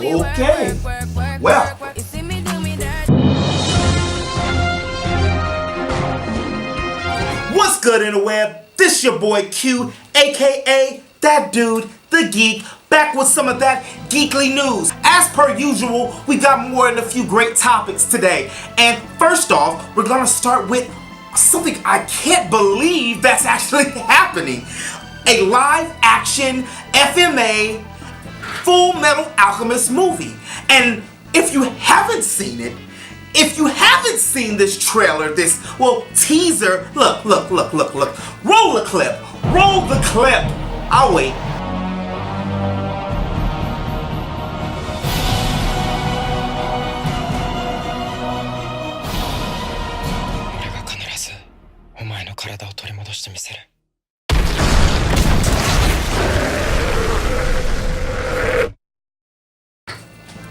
Okay. Well. What's good, interweb? This your boy Q, aka that dude, the geek, back with some of that geekly news. As per usual, we got more than a few great topics today. And first off, we're gonna start with something I can't believe that's actually happening. A live action FMA Full Metal Alchemist movie. And if you haven't seen it, if you haven't seen this trailer, this, well, teaser, look. Roll the clip. I'll wait.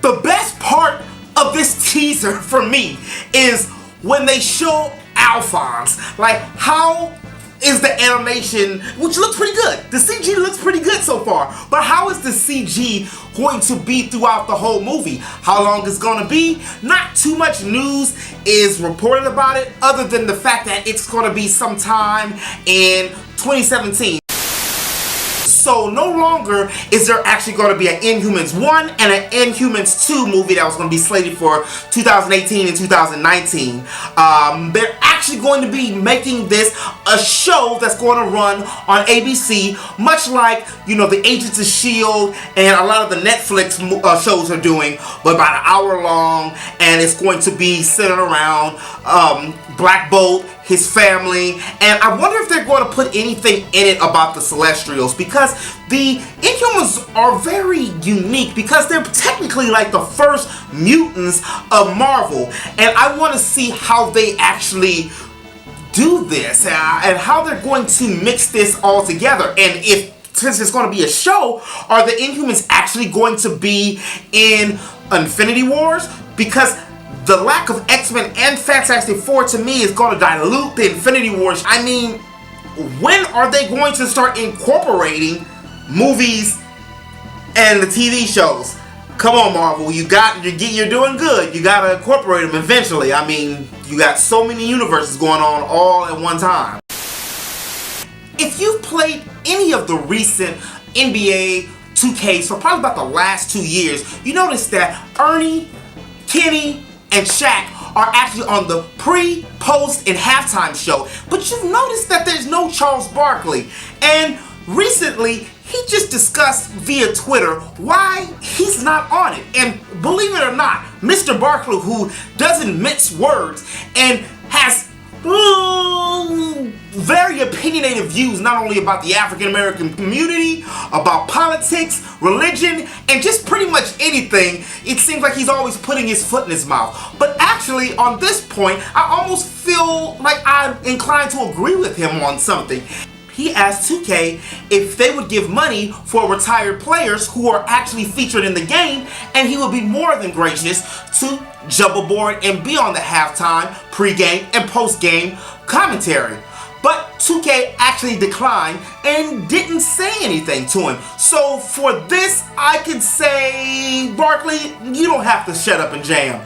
The best part of this teaser for me is when they show Alphonse. Like, how is the animation, which looks pretty good. The CG looks pretty good so far. But how is the CG going to be throughout the whole movie? How long it's gonna be? Not too much news is reported about it, other than the fact that it's gonna be sometime in 2017. So no longer is there actually going to be an Inhumans 1 and an Inhumans 2 movie that was going to be slated for 2018 and 2019. They're actually going to be making this a show that's going to run on ABC, much like, you know, the Agents of S.H.I.E.L.D. and a lot of the Netflix shows are doing, but about an hour long, and it's going to be centered around Black Bolt, his family, and I wonder if they're going to put anything in it about the Celestials, because the Inhumans are very unique because they're technically like the first mutants of Marvel, and I want to see how they actually do this and how they're going to mix this all together. And if, since it's going to be a show, are the Inhumans actually going to be in Infinity Wars? Because the lack of X-Men and Fantastic Four to me is going to dilute the Infinity Wars. I mean, when are they going to start incorporating movies and the TV shows? Come on, Marvel, you're doing good. You got to incorporate them eventually. I mean, you got so many universes going on all at one time. If you've played any of the recent NBA 2Ks for probably about the last 2 years, you notice that Ernie, Kenny, and Shaq are actually on the pre, post, and halftime show. But you've noticed that there's no Charles Barkley. And recently, he just discussed via Twitter why he's not on it. And believe it or not, Mr. Barkley, who doesn't mince words and has very opinionated views not only about the African American community, about politics, religion, and just pretty much anything, it seems like he's always putting his foot in his mouth. But actually, on this point, I almost feel like I'm inclined to agree with him on something. He asked 2K if they would give money for retired players who are actually featured in the game, and he would be more than gracious to jump aboard and be on the halftime, pre-game, and post-game commentary. But 2K actually declined and didn't say anything to him. So for this, I could say, Barkley, you don't have to shut up and jam.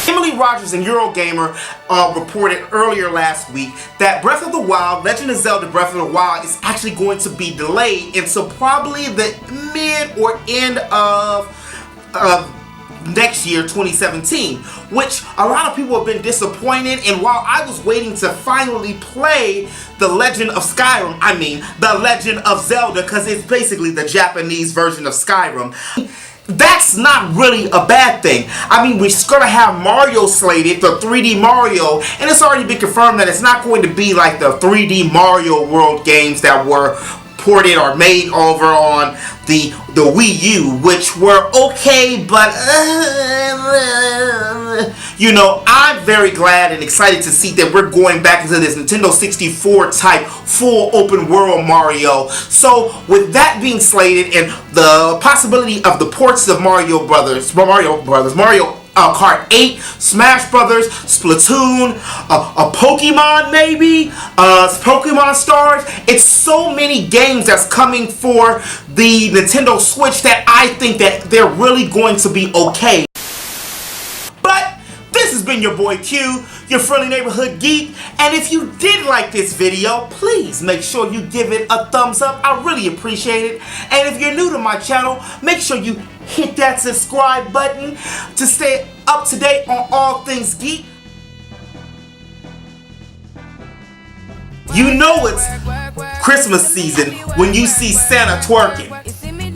Emily Rogers and Eurogamer reported earlier last week that Breath of the Wild, Legend of Zelda Breath of the Wild, is actually going to be delayed until probably the mid or end of next year, 2017, which a lot of people have been disappointed. And while I was waiting to finally play The Legend of Skyrim, I mean The Legend of Zelda, because it's basically the Japanese version of Skyrim, that's not really a bad thing. I mean, we're going to have Mario slated, the 3D Mario, and it's already been confirmed that it's not going to be like the 3D Mario World games that were ported or made over on the Wii U, which were okay, but you know, I'm very glad and excited to see that we're going back into this Nintendo 64 type full open world Mario. So with that being slated and the possibility of the ports of Mario Kart 8, Smash Brothers, Splatoon, a Pokemon maybe, Pokemon Stars. It's so many games that's coming for the Nintendo Switch that I think that they're really going to be okay. But this has been your boy Q, your friendly neighborhood geek, and if you did like this video, please make sure you give it a thumbs up. I really appreciate it. And if you're new to my channel, make sure you hit that subscribe button to stay up to date on all things geek. You know it's Christmas season when you see Santa twerking.